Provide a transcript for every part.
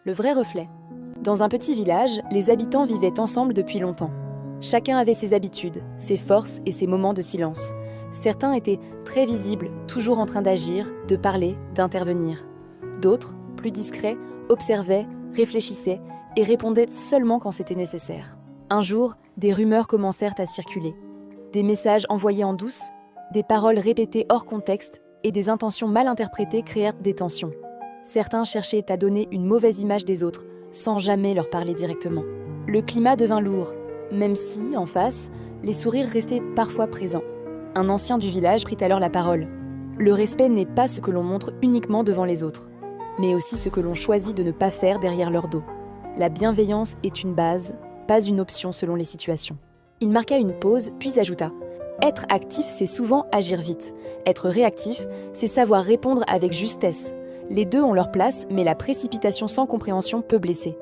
Le vrai reflet. Dans un petit village, les habitants vivaient ensemble depuis longtemps. Chacun avait ses habitudes, ses forces et ses moments de silence. Certains étaient très visibles, toujours en train d'agir, de parler, d'intervenir. D'autres, plus discrets, observaient, réfléchissaient et répondaient seulement quand c'était nécessaire. Un jour, des rumeurs commencèrent à circuler. Des messages envoyés en douce, des paroles répétées hors contexte et des intentions mal interprétées créèrent des tensions. Certains cherchaient à donner une mauvaise image des autres, sans jamais leur parler directement. Le climat devint lourd, même si, en face, les sourires restaient parfois présents. Un ancien du village prit alors la parole. Le respect n'est pas ce que l'on montre uniquement devant les autres, mais aussi ce que l'on choisit de ne pas faire derrière leur dos. La bienveillance est une base, pas une option selon les situations. Il marqua une pause, puis ajouta : être actif, c'est souvent agir vite. Être réactif, c'est savoir répondre avec justesse. Les deux ont leur place, mais la précipitation sans compréhension peut blesser.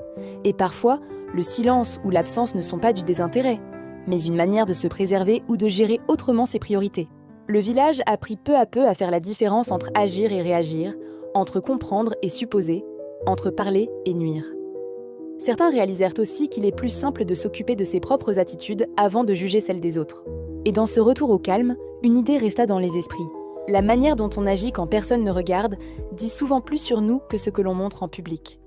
Et parfois, le silence ou l'absence ne sont pas du désintérêt, mais une manière de se préserver ou de gérer autrement ses priorités. Le village apprit peu à peu à faire la différence entre agir et réagir, entre comprendre et supposer, entre parler et nuire. Certains réalisèrent aussi qu'il est plus simple de s'occuper de ses propres attitudes avant de juger celles des autres. Et dans ce retour au calme, une idée resta dans les esprits. La manière dont on agit quand personne ne regarde dit souvent plus sur nous que ce que l'on montre en public.